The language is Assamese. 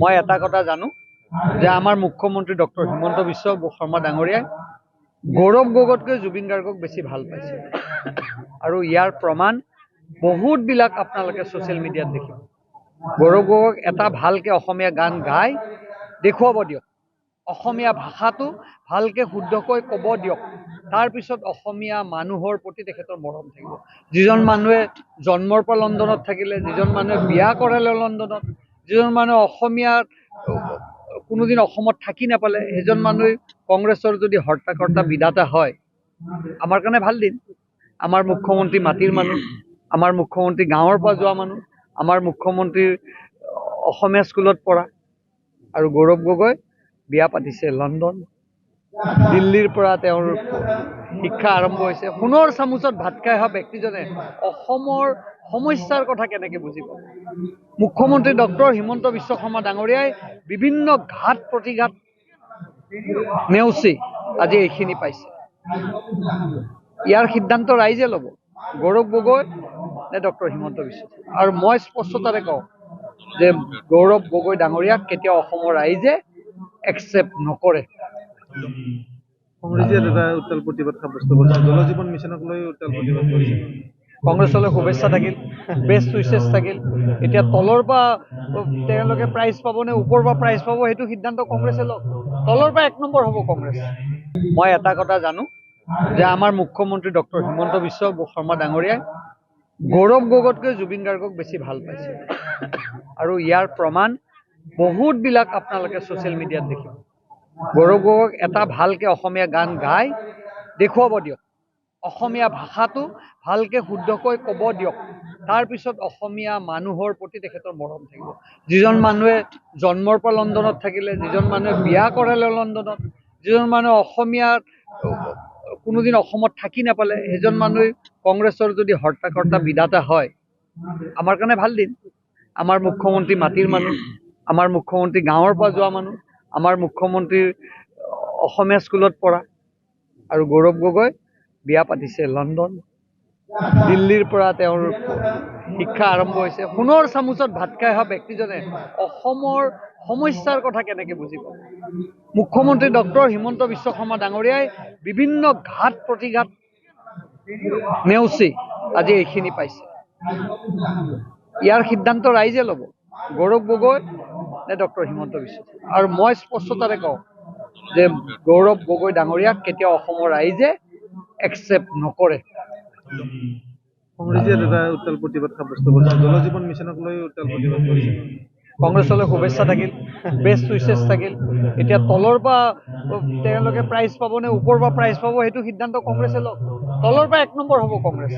মই এটা কথা জানো যে আমাৰ মুখ্যমন্ত্ৰী ডক্টৰ হিমন্ত বিশ্ব শৰ্মা ডাঙৰীয়াই গৌৰৱ গগৈতকৈ জুবিন গাৰ্গক বেছি ভাল পাইছে আৰু ইয়াৰ প্ৰমাণ বহুতবিলাক আপোনালোকে ছ'চিয়েল মিডিয়াত দেখিব। গৌৰৱ গগৈক এটা ভালকৈ অসমীয়া গান গাই দেখুৱাব দিয়ক, অসমীয়া ভাষাটো ভালকৈ শুদ্ধকৈ ক'ব দিয়ক, তাৰপিছত অসমীয়া মানুহৰ প্ৰতি তেখেতৰ মৰম থাকিব। যিজন মানুহে জন্মৰ পৰা লণ্ডনত থাকিলে, যিজন মানুহে বিয়া কৰালে লণ্ডনত, যিজন মানুহে অসমীয়াৰ কোনোদিন অসমত থাকি নাপালে, সেইজন মানুহে কংগ্ৰেছৰ যদি হৰ্তাকৰ্তা বিধাতা হয়, আমাৰ কাৰণে ভাল দিন। আমাৰ মুখ্যমন্ত্ৰী মাটিৰ মানুহ, আমাৰ মুখ্যমন্ত্ৰী গাঁৱৰ পৰা যোৱা মানুহ, আমাৰ মুখ্যমন্ত্ৰীৰ অসমীয়া স্কুলত পঢ়া, আৰু গৌৰৱ গগৈ বিয়া পাতিছে লণ্ডন, দিল্লীৰ পৰা তেওঁৰ শিক্ষা আৰম্ভ হৈছে। সোণৰ চামুচত ভাত খাই অহা ব্যক্তিজনে অসমৰ সমস্যাৰ কথা কেনেকৈ বুজিব? মুখ্যমন্ত্ৰী ডক্টৰ হিমন্ত বিশ্ব শৰ্মা ডাঙৰীয়াই বিভিন্ন ঘাট প্ৰতিঘাত নেওচি আজি এইখিনি পাইছে। ইয়াৰ সিদ্ধান্ত ৰাইজে ল'ব, গৌৰৱ গগৈ নে ডক্টৰ হিমন্ত বিশ্ব। আৰু মই স্পষ্টতাৰে কওঁ যে গৌৰৱ গগৈ ডাঙৰীয়াক কেতিয়াও অসমৰ ৰাইজে একচেপ্ট নকৰে। কংগ্ৰেছে এটা উত্তাল প্ৰতিবাদ সাব্যস্ত কৰিছে, জল জীৱন মিছনক লৈ উত্তাল প্ৰতিবাদ কৰিছে। কংগ্ৰেছলৈ শুভেচ্ছা থাকিল, বেষ্ট উইচেছ থাকিল। এতিয়া তলৰ পৰা তেওঁলোকে প্ৰাইজ পাব নে ওপৰৰ পৰা প্ৰাইজ পাব, সেইটো সিদ্ধান্ত কংগ্ৰেছে লওক। তলৰ পৰা 1 নম্বৰ হ'ব কংগ্ৰেছ। মই এটা কথা জানো যে আমাৰ মুখ্যমন্ত্ৰী ডক্টৰ হিমন্ত বিশ্ব শৰ্মা ডাঙৰীয়াই গৌৰৱ গগৈতকৈ জুবিন গাৰ্গক বেছি ভাল পাইছে আৰু ইয়াৰ প্ৰমাণ বহুতবিলাক আপোনালোকে ছ'চিয়েল মিডিয়াত দেখিব। গৌৰৱ গগৈক এটা ভালকৈ অসমীয়া গান গাই দেখুৱাব দিয়ক, অসমীয়া ভাষাটো ভালকৈ শুদ্ধকৈ ক'ব দিয়ক, তাৰপিছত অসমীয়া মানুহৰ প্ৰতি তেখেতৰ মৰম থাকিব। যিজন মানুহে জন্মৰ পৰা লণ্ডনত থাকিলে, যিজন মানুহে বিয়া কৰালে লণ্ডনত, যিজন মানুহে অসমীয়াৰ কোনোদিন অসমত থাকি নাপালে, সেইজন মানুহে কংগ্ৰেছৰ যদি হৰ্তাকৰ্তা বিধাতা হয়, আমাৰ কাৰণে ভাল দিন। আমাৰ মুখ্যমন্ত্ৰী মাটিৰ মানুহ, আমাৰ মুখ্যমন্ত্ৰী গাঁৱৰ পৰা যোৱা মানুহ, আমাৰ মুখ্যমন্ত্ৰীৰ অসমীয়া স্কুলত পঢ়া, আৰু গৌৰৱ গগৈ বিয়া পাতিছে লণ্ডন, দিল্লীৰ পৰা তেওঁৰ শিক্ষা আৰম্ভ হৈছে। সোণৰ চামুচত ভাত খাই অহা ব্যক্তিজনে অসমৰ সমস্যাৰ কথা কেনেকৈ বুজিব? মুখ্যমন্ত্ৰী ডক্টৰ হিমন্ত বিশ্ব শৰ্মা ডাঙৰীয়াই বিভিন্ন ঘাট প্ৰতিঘাত নেওচি আজি এইখিনি পাইছে। ইয়াৰ সিদ্ধান্ত ৰাইজে ল'ব, গৌৰৱ গগৈ নে ডক্টৰ হিমন্ত বিশ্ব। আৰু মই স্পষ্টতাৰে কওঁ যে গৌৰৱ গগৈ ডাঙৰীয়াক কেতিয়াও অসমৰ ৰাইজে একচেপ্ট নকৰে। কংগ্ৰেছে এটা উত্তাল প্ৰতিবাদ সাব্যস্ত কৰিছে, জল জীৱন মিছনক লৈ উত্তাল প্ৰতিবাদ কৰিছে। কংগ্ৰেছলৈ শুভেচ্ছা থাকিল, বেষ্ট উইচেছ থাকিল। এতিয়া তলৰ পৰা তেওঁলোকে প্ৰাইজ পাব নে ওপৰৰ পৰা প্ৰাইজ পাব, সেইটো সিদ্ধান্ত কংগ্ৰেছে লওক। তলৰ পৰা 1 নম্বৰ হ'ব কংগ্ৰেছ।